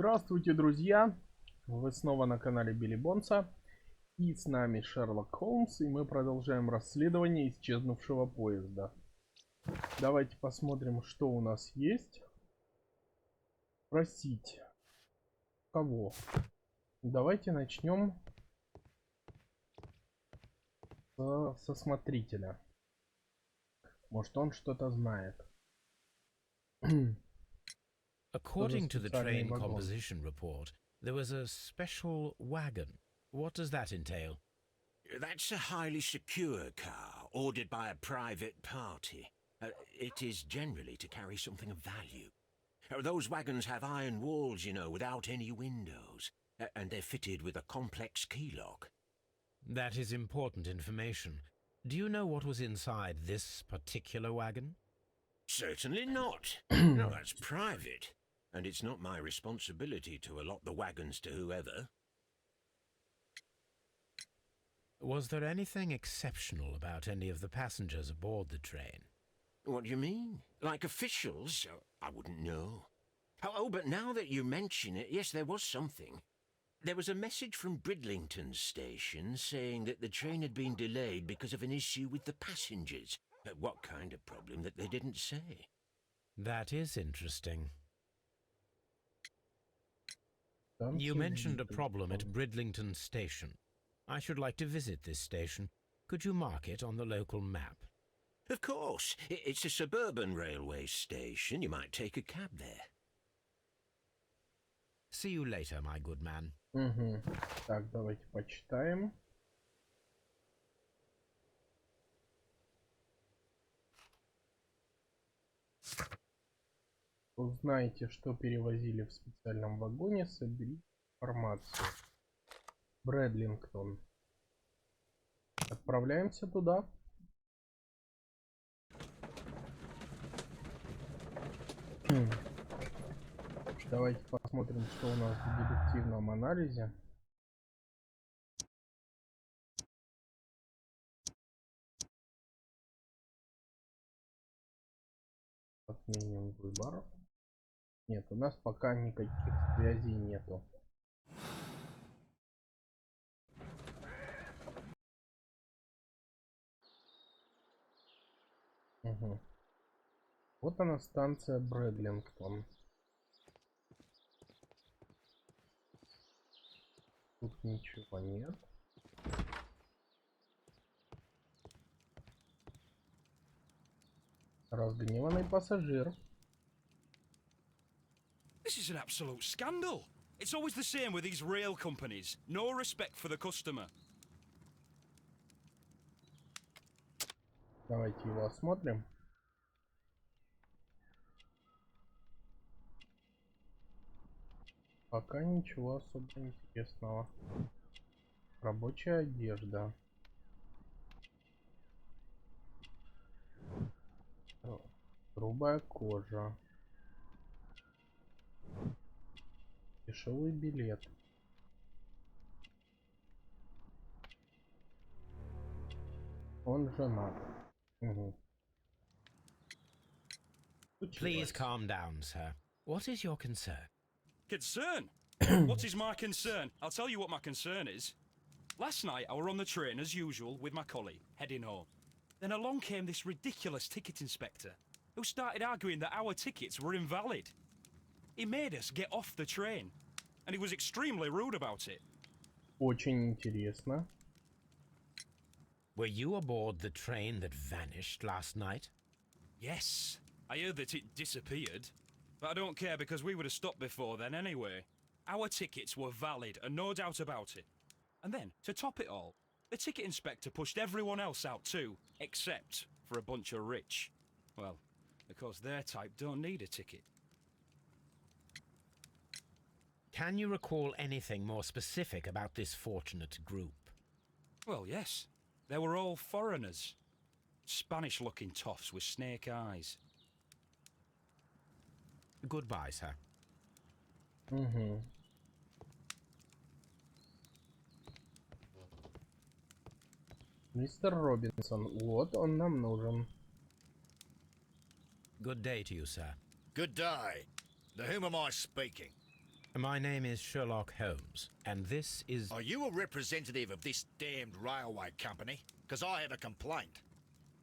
Здравствуйте, друзья! Вы снова на канале Билли Бонса. И с нами Шерлок Холмс, и мы продолжаем расследование исчезнувшего поезда. Давайте посмотрим, что у нас есть. Просить. Кого? Давайте начнем со смотрителя. Может, он что-то знает. According to the train composition report, there was a special wagon. What does that entail? That's a highly secure car, ordered by a private party. It is generally to carry something of value. Those wagons have iron walls, you know, without any windows, and they're fitted with a complex key lock. That is important information. Do you know what was inside this particular wagon? Certainly not. No, that's private, and it's not my responsibility to allot the wagons to whoever. Was there anything exceptional about any of the passengers aboard the train? What do you mean? Like officials? I wouldn't know. Oh, but now that you mention it, yes, there was something. There was a message from Bridlington station saying that the train had been delayed because of an issue with the passengers. What kind of problem that they didn't say? That is interesting. You mentioned a problem at Bridlington station. I should like to visit this station. Could you mark it on the local map? Of course. It's a suburban railway station. You might take a cab there. See you later, my good man. Так, давайте почитаем. Узнайте, что перевозили в специальном вагоне, соберите информацию. Брэдлингтон. Отправляемся туда. Давайте посмотрим, что у нас в дедуктивном анализе. Отменим выбор. Нет, у нас пока никаких связей нету. Вот она, станция Брэдлингтон. Тут ничего нет. Разгневанный пассажир. This is an absolute scandal. It's always the same with these rail companies. No respect for the customer. Давайте его осмотрим. Пока ничего особо интересного. Рабочая одежда. Грубая кожа. Дешевый билет. Он женат. Please calm down, sir. What is your concern? Concern? What is my concern? I'll tell you what my concern is. Last night I were on the train as usual with my colleague, heading home. Then along came this ridiculous ticket inspector, who started arguing that our tickets were invalid. He made us get off the train, and he was extremely rude about it. Очень интересно. Were you aboard the train that vanished last night? Yes, I heard that it disappeared. But I don't care because we would have stopped before then anyway. Our tickets were valid and no doubt about it. And then, to top it all, the ticket inspector pushed everyone else out too, except for a bunch of rich. Well, because their type don't need a ticket. Can you recall anything more specific about this fortunate group? Well, yes. They were all foreigners. Spanish-looking toffs with snake eyes. Goodbye, sir. Мистер Робинсон, вот он нам нужен. Good day to you, sir. Good day. To whom am I speaking? My name is Sherlock Holmes, and this is... Are you a representative of this damned railway company? Because I have a complaint.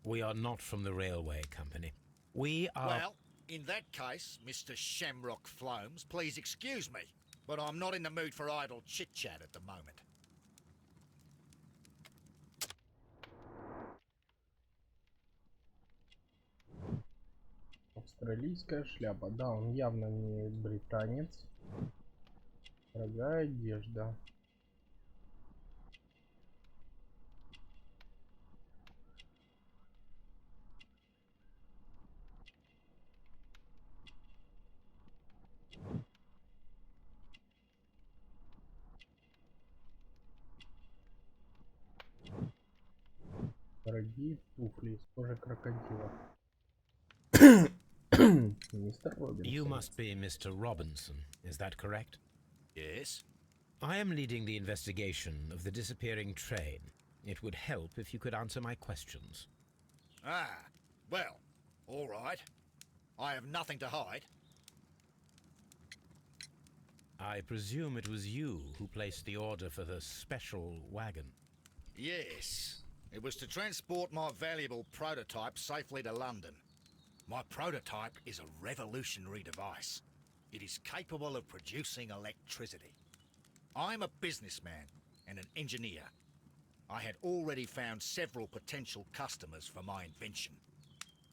We are not from the railway company. We are... Well, in that case, Mr. Shamrock Flomes, please excuse me, but I'm not in the mood for idle chit-chat at the moment. Австралийская шляпа. Да, он явно не британец. Дорогая одежда. Дорогие туфли из кожи крокодила. Мистер Робинсон. You must be Mr. Robinson, is that correct? Yes? I am leading the investigation of the disappearing train. It would help if you could answer my questions. Ah, well, all right. I have nothing to hide. I presume it was you who placed the order for the special wagon. Yes. It was to transport my valuable prototype safely to London. My prototype is a revolutionary device. It is capable of producing electricity. I'm a businessman and an engineer. I had already found several potential customers for my invention,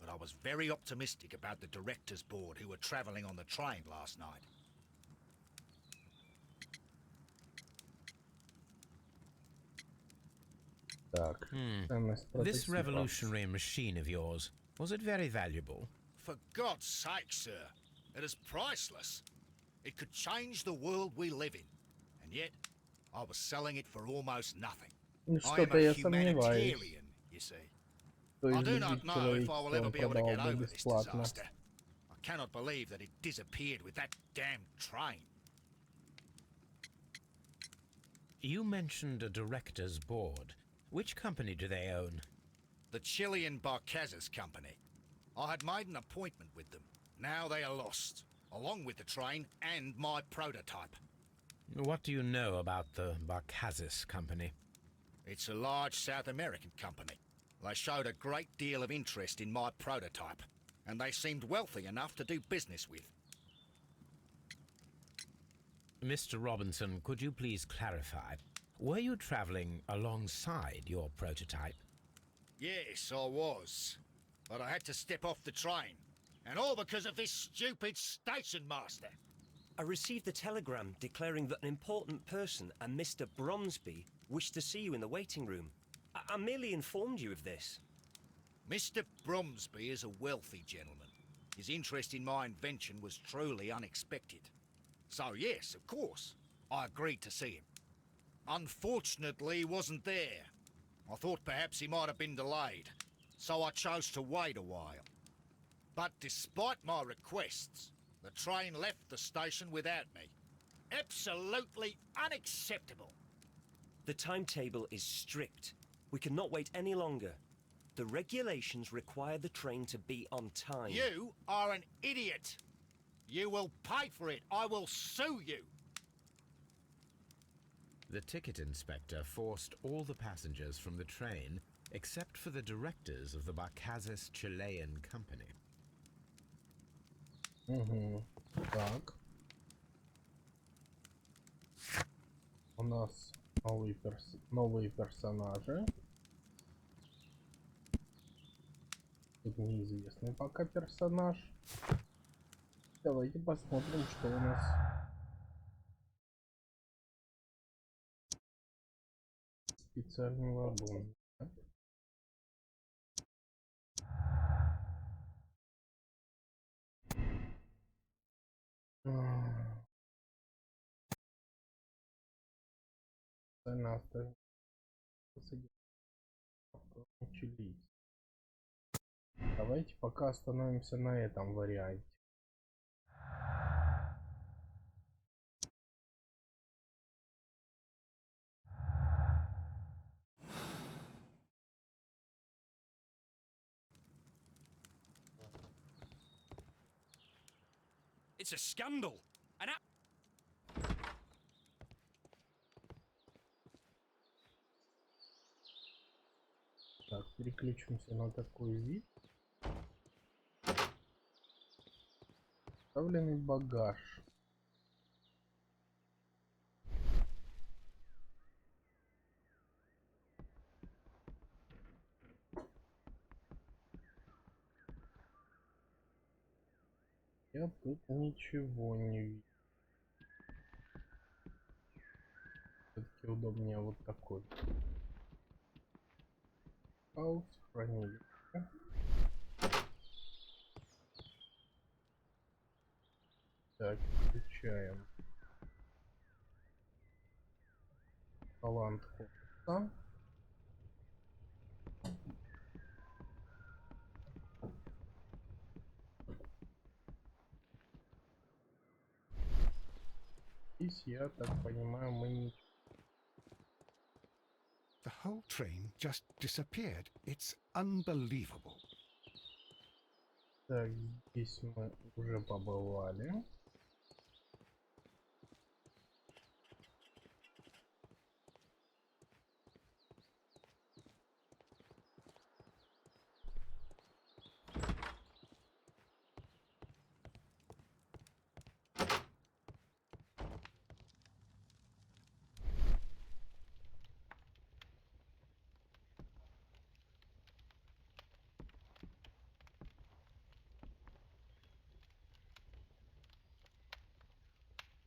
but I was very optimistic about the directors' board who were travelling on the train last night. Так, ценность This прототипа. revolutionary machine of yours, was it very valuable? For God's sake, sir, it is priceless. It could change the world we live in, and yet I was selling it for almost nothing. Ну, I am что-то a я сомневаюсь, humanitarian, you see. что I из do not любви к know if I will человечеству ever он be able to продавал get бы over this бесплатно. disaster. I cannot believe that it disappeared with that damn train. You mentioned a director's board. Which company do they own? The Chilean Barcazas Company. I had made an appointment with them. Now they are lost, along with the train and my prototype. What do you know about the Barcazas company? It's a large South American company. They showed a great deal of interest in my prototype, and they seemed wealthy enough to do business with. Mr. Robinson, could you please clarify? Were you traveling alongside your prototype? Yes, I was. But I had to step off the train. And all because of this stupid station master. I received a telegram declaring that an important person, a Mr. Bromsby, wished to see you in the waiting room. I merely informed you of this. Mr. Bromsby is a wealthy gentleman. His interest in my invention was truly unexpected. So yes, of course, I agreed to see him. Unfortunately, he wasn't there. I thought perhaps he might have been delayed, so I chose to wait a while. But despite my requests, the train left the station without me. Absolutely unacceptable. The timetable is strict. We cannot wait any longer. The regulations require the train to be on time. You are an idiot. You will pay for it. I will sue you. The ticket inspector forced all the passengers from the train except for the directors of the Barcazas Chilean company. Угу. Так. У нас новые персонажи. Тут неизвестный пока персонаж. Давайте посмотрим, что у нас. Специальный вагон. Давайте пока остановимся на этом варианте. It's a scandal. Переключимся на такой вид. Вставленный багаж. Я тут ничего не вижу. Все-таки удобнее вот такой. Хаус, хранилище. Так, включаем. Талант Холмса. Здесь, я так понимаю, мы не... The whole train just disappeared. It's unbelievable. Так, здесь мы уже побывали.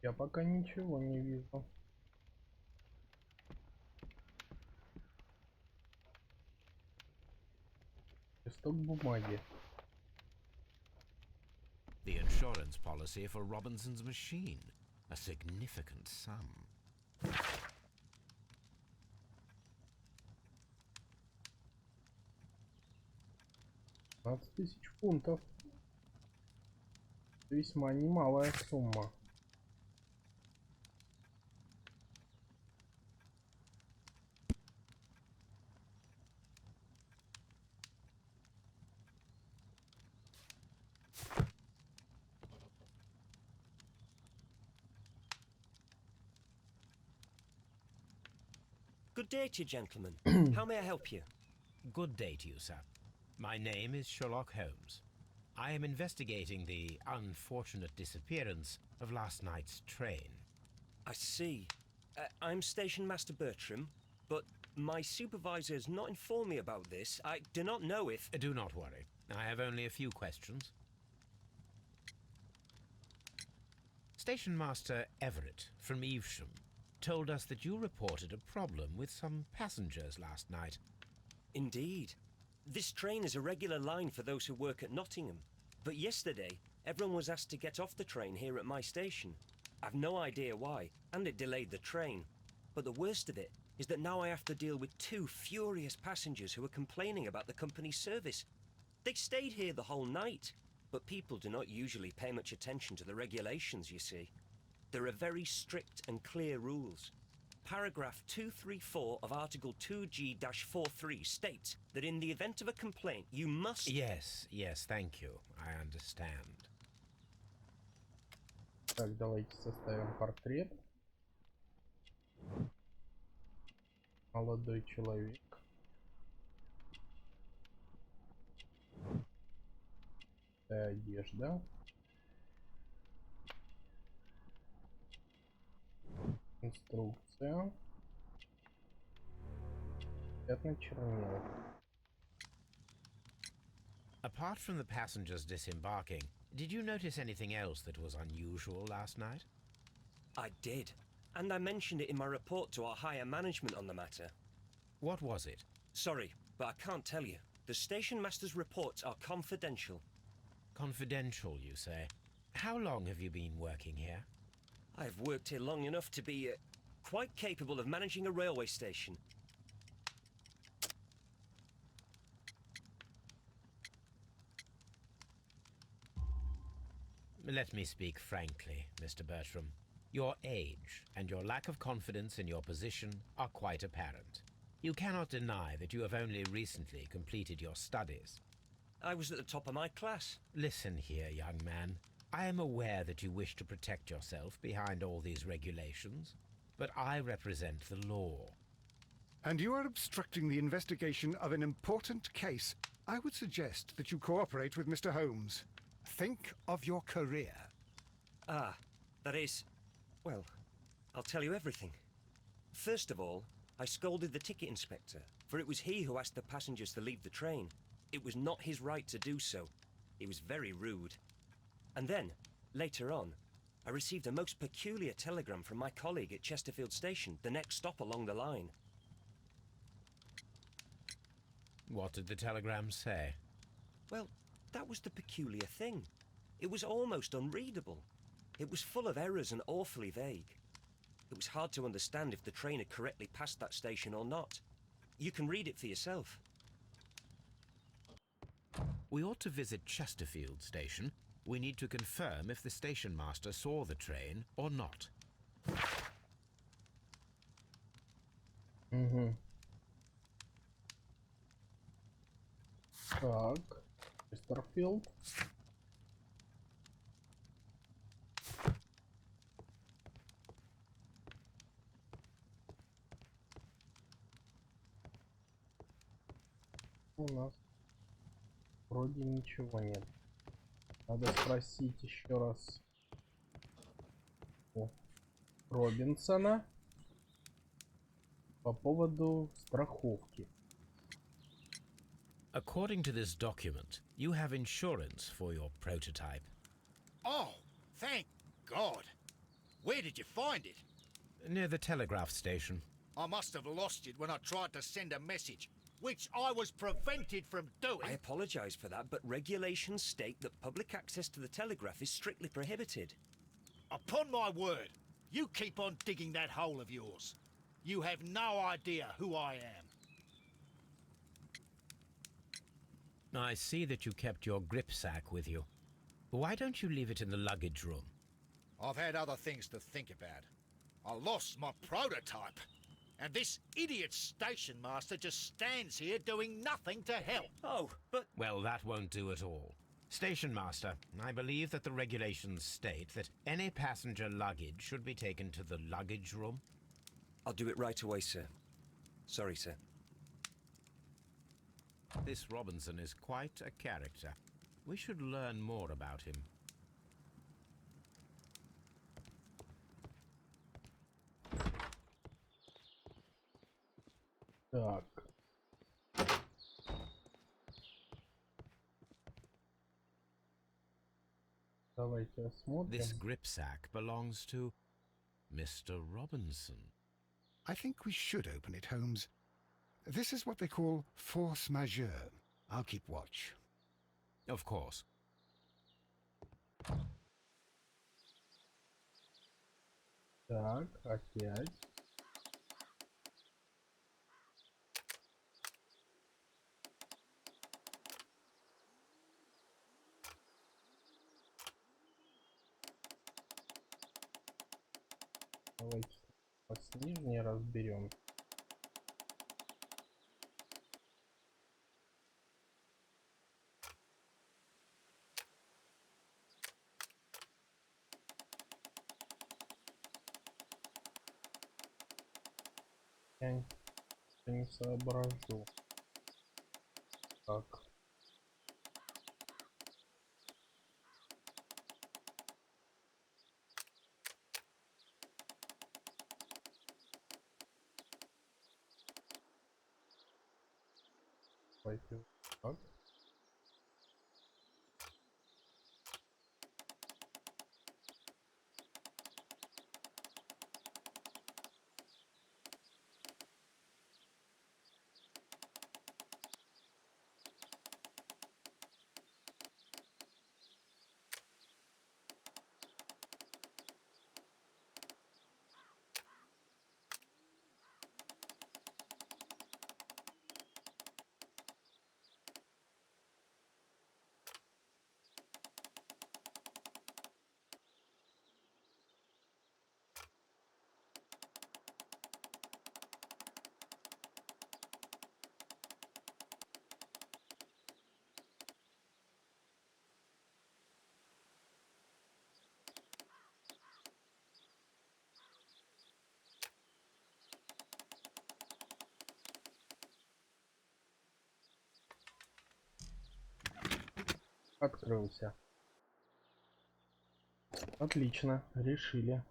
Я пока ничего не вижу. Листок бумаги. The insurance policy for Robinson's machine. A significant sum. 15 тысяч фунтов. Весьма немалая сумма. Good day to you, gentlemen. How may I help you? Good day to you, sir. My name is Sherlock Holmes. I am investigating the unfortunate disappearance of last night's train. I see. I'm Station Master Bertram, but my supervisor has not informed me about this. I do not know if... Do not worry. I have only a few questions. Station Master Everett from Evesham told us that you reported a problem with some passengers last night. Indeed. This train is a regular line for those who work at Nottingham. But yesterday, everyone was asked to get off the train here at my station. I've no idea why, and it delayed the train. But the worst of it is that now I have to deal with two furious passengers who are complaining about the company's service. They stayed here the whole night, but people do not usually pay much attention to the regulations, you see. There are very strict and clear rules. Paragraph 234 of Article 2G-43 states that in the event of a complaint, you must... Yes, thank you. I understand. Так, давайте составим портрет. Молодой человек. Одежда. Инструкция. Пятна чернил. Apart from the passengers disembarking, did you notice anything else that was unusual last night? I did, and I mentioned it in my report to our higher management on the matter. What was it? Sorry, but I can't tell you. The station master's reports are confidential. Confidential, you say? How long have you been working here? I've worked here long enough to be quite capable of managing a railway station. Let me speak frankly, Mr. Bertram. Your age and your lack of confidence in your position are quite apparent. You cannot deny that you have only recently completed your studies. I was at the top of my class. Listen here, young man. I am aware that you wish to protect yourself behind all these regulations, but I represent the law. and you are obstructing the investigation of an important case. I would suggest that you cooperate with Mr. Holmes. Think of your career. Ah, that is... well, I'll tell you everything. First of all, I scolded the ticket inspector, for it was he who asked the passengers to leave the train. It was not his right to do so. He was very rude. And then, later on, I received a most peculiar telegram from my colleague at Chesterfield Station, the next stop along the line. What did the telegram say? Well, that was the peculiar thing. It was almost unreadable. It was full of errors and awfully vague. It was hard to understand if the train had correctly passed that station or not. You can read it for yourself. We ought to visit Chesterfield Station. We need to confirm if the station master saw the train or not. Угу. Так. Chesterfield. У нас вроде ничего нет. Надо спросить еще раз у Робинсона по поводу страховки. According to this document, you have insurance for your prototype. Oh, thank God. Where did you find it? Near the telegraph station. I must have lost it when I tried to send a message, which I was prevented from doing. I apologize for that, but regulations state that public access to the telegraph is strictly prohibited. Upon my word, you keep on digging that hole of yours. You have no idea who I am. I see that you kept your grip sack with you. Why don't you leave it in the luggage room? I've had other things to think about. I lost my prototype. And this idiot station master just stands here doing nothing to help. Oh, but... Well, that won't do at all. Station master, I believe that the regulations state that any passenger luggage should be taken to the luggage room. I'll do it right away, sir. Sorry, sir. This Robinson is quite a character. We should learn more about him. Так. Давайте осмотрим. This grip sack belongs to Mr. Robinson. I think we should open it, Holmes. This is what they call force majeure. I'll keep watch. Of course. Так, опять. Давайте с нижней разберем. Я не соображу. Так. Давайте так. Открылся. Отлично, решили.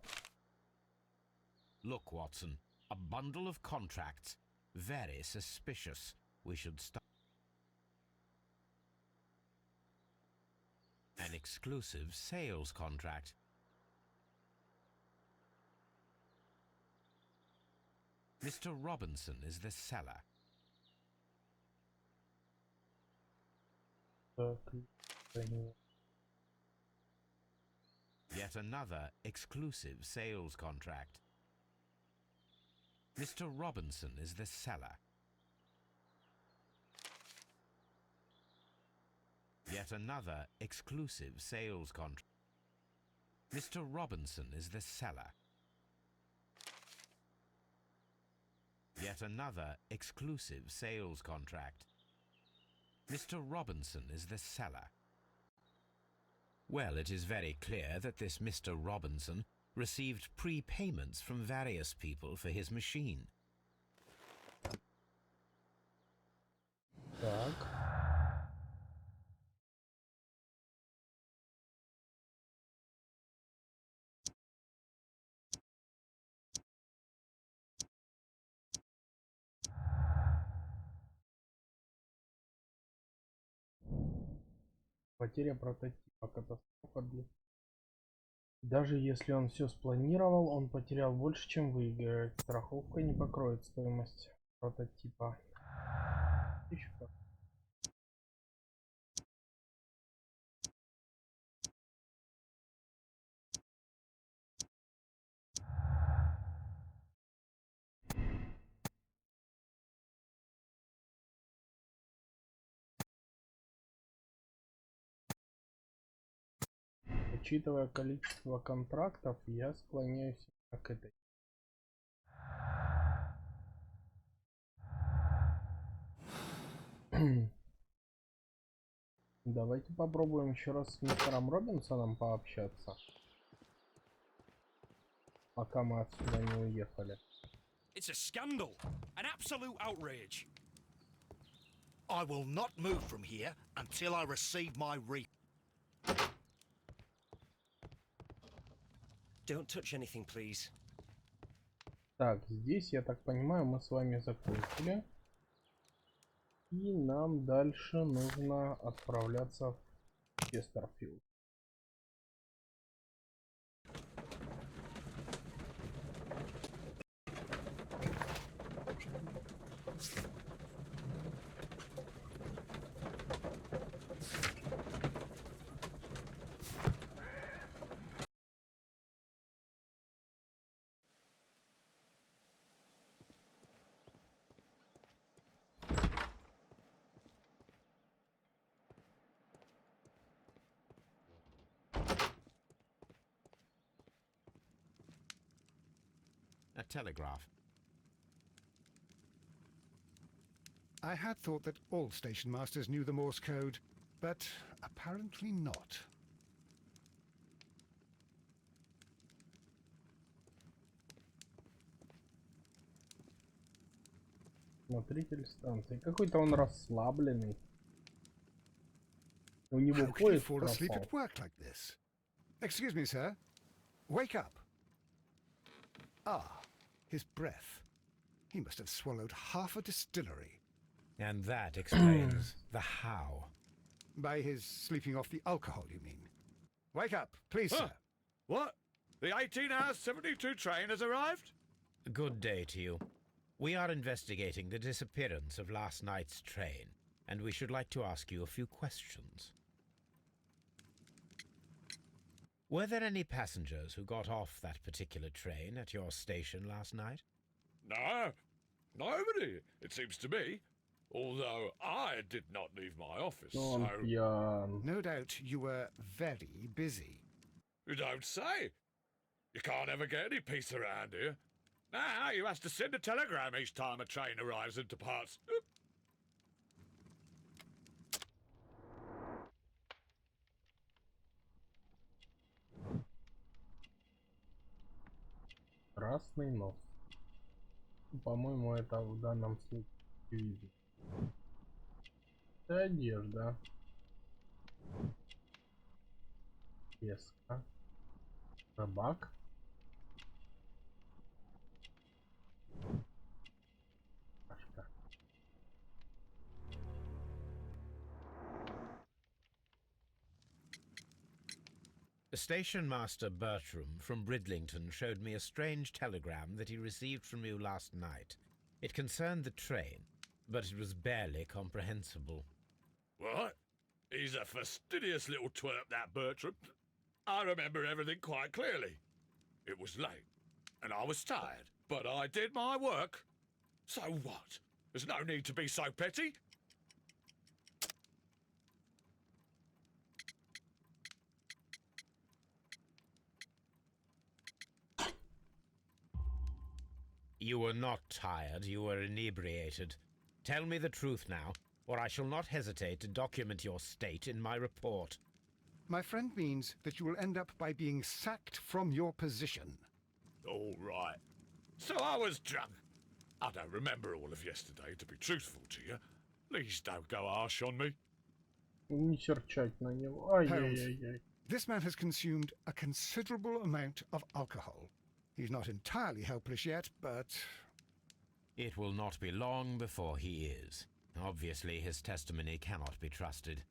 Look, Watson, a bundle of contracts. Very suspicious. We should start. An exclusive sales contract. Mr. Robinson is the seller. Так, Yet another exclusive sales contract. Mr. Robinson is the seller. Yet another exclusive sales contract. Mr. Robinson is the seller. Yet another exclusive sales contract. Mr. Robinson is the seller. Well, it is very clear that this Mr. Robinson received prepayments from various people for his machine. так. Потеря прототипа. Катастрофа для... Даже если он все спланировал, он потерял больше, чем выиграет. Страховка не покроет стоимость прототипа. Учитывая количество контрактов, я склоняюсь к этой. Давайте попробуем еще раз с мистером Робинсоном пообщаться, пока мы отсюда не уехали. It's a scandal, an absolute outrage. I will not move from here until I receive my re... Don't touch anything, please. Так, здесь, я так понимаю, мы с вами закончили. И нам дальше нужно отправляться в Честерфилд. A telegraph. I had thought that all station masters knew the Morse code, but apparently not. Смотритель станции. Какой-то он расслабленный. У него How can you поезд fall asleep пропал. at work like this? Excuse me, sir. Wake up. Ah, his breath. He must have swallowed half a distillery. And that explains the how. By his sleeping off the alcohol, you mean? Wake up, please, Huh. sir. What? The 18 hours 72 train has arrived? Good day to you. We are investigating the disappearance of last night's train, and we should like to ask you a few questions. Were there any passengers who got off that particular train at your station last night? No, nobody, it seems to me. Although I did not leave my office, Он so... пьян. No doubt you were very busy. You don't say. You can't ever get any peace around here. Now you have to send a telegram each time a train arrives and departs. Красный нос. По-моему, это в данном случае видно. Это одежда. Леска. Рыбак. Пашка. Station Master Bertram from Bridlington showed me a strange telegram that he received from you last night. It concerned the train, but it was barely comprehensible. What? He's a fastidious little twerp, that Bertram. I remember everything quite clearly. It was late, and I was tired, but I did my work. So what? There's no need to be so petty. You were not tired, you were inebriated. Tell me the truth now, or I shall not hesitate to document your state in my report. My friend means that you will end up by being sacked from your position. All right. So I was drunk. I don't remember all of yesterday, to be truthful to you. Please don't go harsh on me. Не серчать на него. Ай-яй-яй-яй. This man has consumed a considerable amount of alcohol. He's not entirely helpless yet, but... It will not be long before he is. Obviously, his testimony cannot be trusted.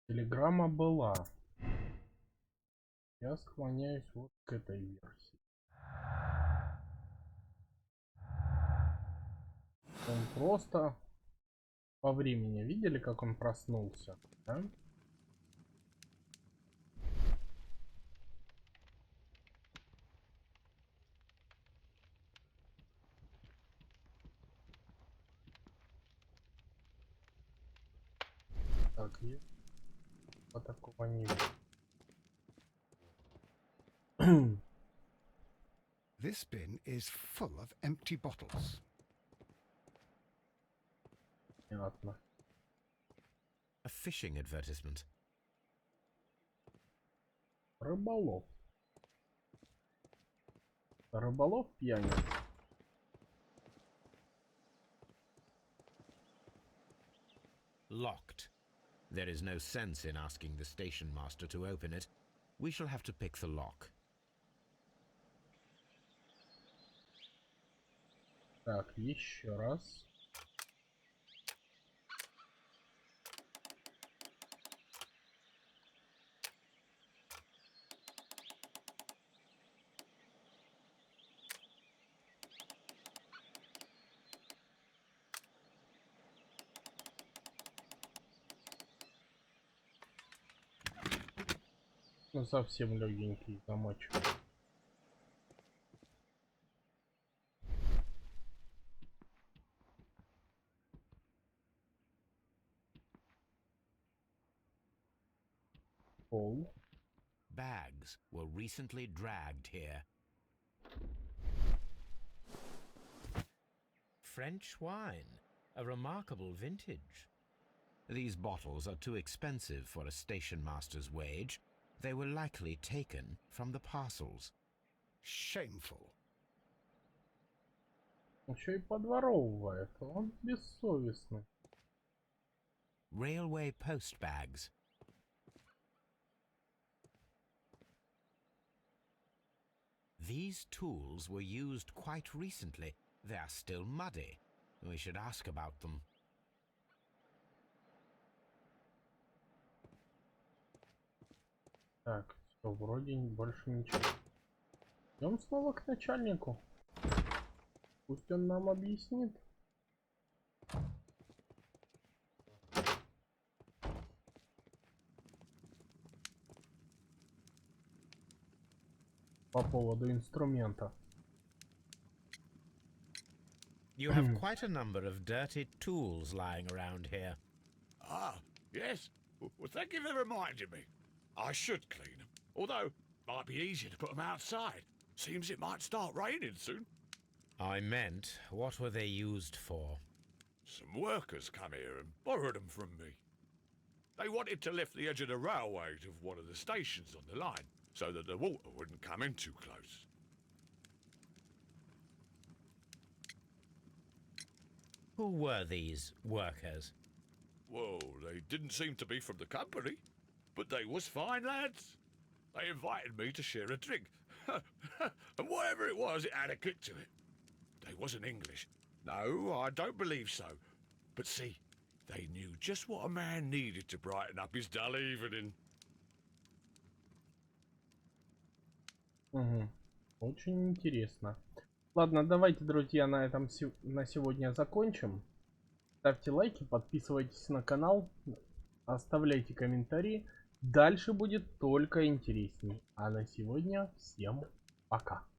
Телеграмма была. Я склоняюсь вот к этой версии. Он просто по времени видели, как он проснулся, да? Так, есть. Вот такого не видно. This bin is full of empty bottles. Понятно. A fishing advertisement. Рыболов. Рыболов пьяница. Locked. There is no sense in asking the station master to open it. We shall have to pick the lock. Так, еще раз. Ну, совсем легенький замочек. Пол. Bags were recently dragged here. French wine, a remarkable vintage. These bottles are too expensive for a station master's wage. They were likely taken from the parcels. Shameful. Еще и подворовывает. Он бессовестный. Railway post bags. These tools were used quite recently. They are still muddy. We should ask about them. Так, все, вроде больше ничего. Идем снова к начальнику. Пусть он нам объяснит. По поводу инструмента. You have quite a number of dirty tools lying around here. Ah, yes. Well, thank you for reminding me. I should clean them. Although, might be easier to put them outside. Seems it might start raining soon. I meant, what were they used for? Some workers come here and borrowed them from me. They wanted to lift the edge of the railway to one of the stations on the line, so that the water wouldn't come in too close. Who were these workers? Well, they didn't seem to be from the company, but they was fine lads. They invited me to share a drink. And whatever it was, it had a kick to it. They wasn't English. No, I don't believe so. But see, they knew just what a man needed to brighten up his dull evening. Угу. Очень интересно. Ладно, давайте, друзья, на этом на сегодня закончим. Ставьте лайки, подписывайтесь на канал, оставляйте комментарии. Дальше будет только интересней. А на сегодня всем пока.